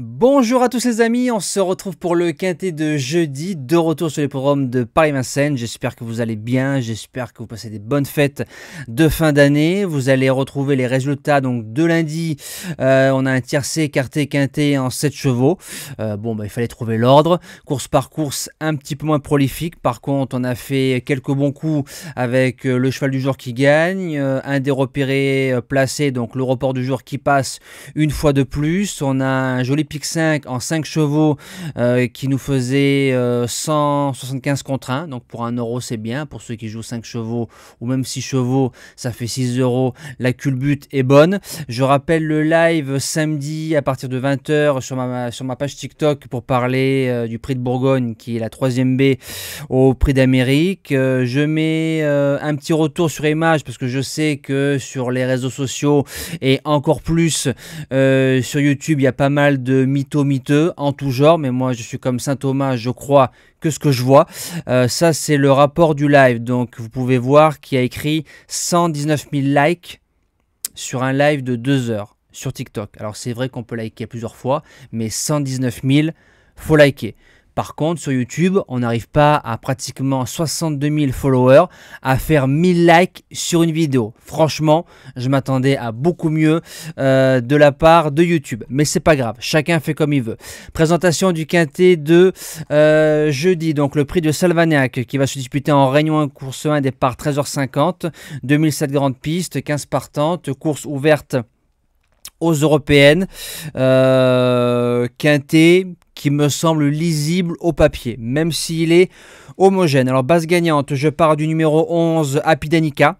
Bonjour à tous les amis, on se retrouve pour le quintet de jeudi, de retour sur les programmes de Paris-Vincennes. J'espère que vous allez bien, j'espère que vous passez des bonnes fêtes de fin d'année. Vous allez retrouver les résultats donc de lundi. On a un tiercé écarté quintet en 7 chevaux. Il fallait trouver l'ordre. Course par course un petit peu moins prolifique. Par contre, on a fait quelques bons coups avec le cheval du jour qui gagne, un des repérés placés, donc le report du jour qui passe une fois de plus. On a un joli pic 5 en 5 chevaux qui nous faisait 175 contre 1. Donc pour 1 euro, c'est bien. Pour ceux qui jouent 5 chevaux ou même 6 chevaux, ça fait 6 euros. La culbute est bonne. Je rappelle le live samedi à partir de 20 h sur ma page TikTok pour parler du prix de Bourgogne qui est la 3e B au prix d'Amérique. Je mets un petit retour sur image parce que je sais que sur les réseaux sociaux et encore plus sur YouTube, il y a pas mal de mythos en tout genre, mais moi je suis comme Saint Thomas, je crois que ce que je vois. Ça c'est le rapport du live, donc vous pouvez voir qu'il y a écrit 119 000 likes sur un live de 2 heures sur TikTok. Alors c'est vrai qu'on peut liker plusieurs fois, mais 119 000, faut liker. Par contre, sur YouTube, on n'arrive pas à pratiquement 62 000 followers à faire 1000 likes sur une vidéo. Franchement, je m'attendais à beaucoup mieux de la part de YouTube. Mais c'est pas grave, chacun fait comme il veut. Présentation du quintet de jeudi. Donc le prix de Salvagnac qui va se disputer en Réunion 1, course 1, départ 13h50. 2007 grandes pistes, 15 partantes, course ouverte aux européennes. Quintet qui me semble lisible au papier, même s'il est homogène. Alors base gagnante, je pars du numéro 11, Happy Danica.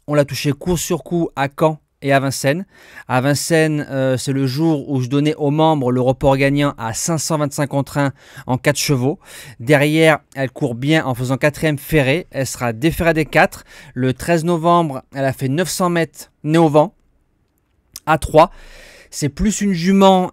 On l'a touché coup sur coup à Caen et à Vincennes. À Vincennes, c'est le jour où je donnais aux membres le report gagnant à 525 contre 1 en 4 chevaux. Derrière, elle court bien en faisant 4e ferrée. Elle sera déferrée des 4. Le 13 novembre, elle a fait 900 mètres nez au vent à 3. C'est plus une jument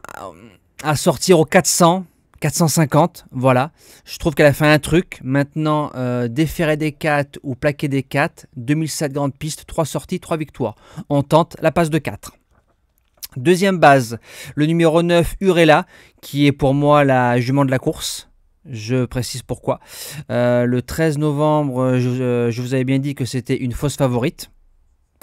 à sortir aux 400, 450, voilà. Je trouve qu'elle a fait un truc. Maintenant, déférer des 4 ou plaquer des 4, 2007 grande piste, 3 sorties, 3 victoires. On tente la passe de 4. Deuxième base, le numéro 9, Urella, qui est pour moi la jument de la course. Je précise pourquoi. Le 13 novembre, je vous avais bien dit que c'était une fausse favorite.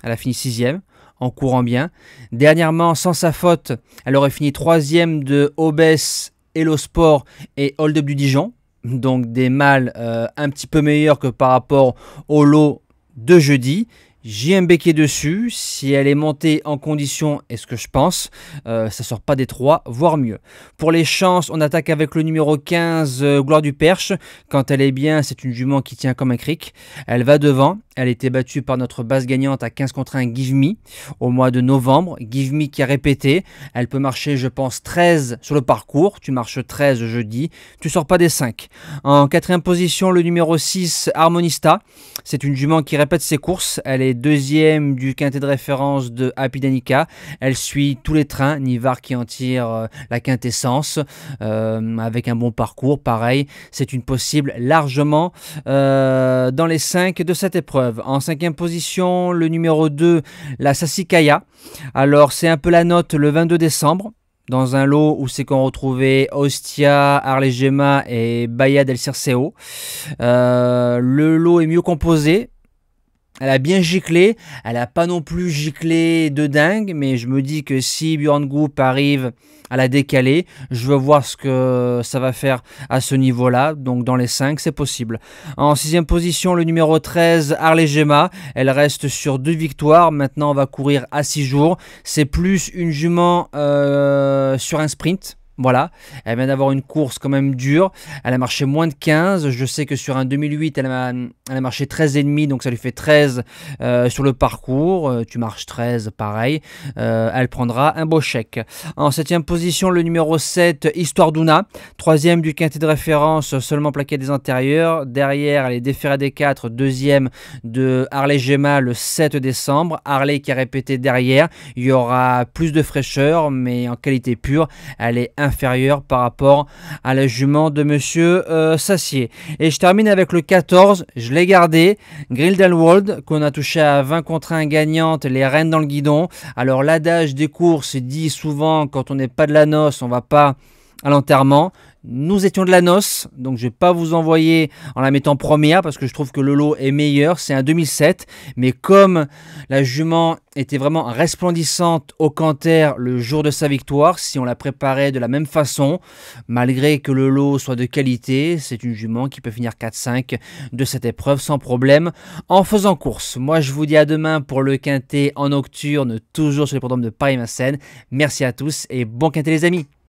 Elle a fini 6e. En courant bien. Dernièrement, sans sa faute, elle aurait fini 3e de Obès, Hello Sport et Hold Up du Dijon. Donc des mâles un petit peu meilleurs que par rapport au lot de jeudi. J'ai un béquet dessus. Si elle est montée en condition, est ce que je pense, ça sort pas des 3, voire mieux. Pour les chances, on attaque avec le numéro 15, Gloire du Perche. Quand elle est bien, c'est une jument qui tient comme un cric. Elle va devant. Elle était battue par notre base gagnante à 15 contre 1 Give Me au mois de novembre. Give Me qui a répété. Elle peut marcher, je pense, 13 sur le parcours. Tu marches 13 jeudi. Tu sors pas des 5. En 4e position, le numéro 6, Harmonista. C'est une jument qui répète ses courses. Elle est 2e du quintet de référence de Happy Danica. Elle suit tous les trains. Nivard qui en tire la quintessence avec un bon parcours. Pareil, c'est une possible largement dans les 5 de cette épreuve. En 5e position, le numéro 2, la Sassicaia. Alors, c'est un peu la note le 22 décembre. Dans un lot où c'est qu'on retrouvait Ostia, Arlegema et Bahia del Circeo. Le lot est mieux composé. Elle a bien giclé, elle n'a pas non plus giclé de dingue, mais je me dis que si Björn Goop arrive à la décaler, je veux voir ce que ça va faire à ce niveau-là. Donc dans les 5, c'est possible. En 6e position, le numéro 13, Arlegema. Elle reste sur 2 victoires. Maintenant, on va courir à 6 jours. C'est plus une jument sur un sprint. Voilà, elle vient d'avoir une course quand même dure. Elle a marché moins de 15. Je sais que sur un 2008, elle a marché 13,5, donc ça lui fait 13 sur le parcours. Tu marches 13, pareil. Elle prendra un beau chèque. En 7e position, le numéro 7, Histoire d'Una. 3e du quintet de référence, seulement plaqué des antérieurs. Derrière, elle est déférée des 4. 2e de Harley Gemma le 7 décembre. Harley qui a répété derrière. Il y aura plus de fraîcheur, mais en qualité pure, elle est inférieure par rapport à la jument de Monsieur Sassier. Et je termine avec le 14, je l'ai gardé, Grindelwald, qu'on a touché à 20 contre 1 gagnante, les reines dans le guidon. Alors l'adage des courses dit souvent, quand on n'est pas de la noce, on va pas à l'enterrement. Nous étions de la noce, donc je ne vais pas vous envoyer en la mettant première parce que je trouve que le lot est meilleur. C'est un 2007, mais comme la jument était vraiment resplendissante au canter le jour de sa victoire, si on la préparait de la même façon, malgré que le lot soit de qualité, c'est une jument qui peut finir 4-5 de cette épreuve sans problème en faisant course. Moi, je vous dis à demain pour le quintet en nocturne, toujours sur les programmes de Paris-Vincennes. Merci à tous et bon quintet les amis.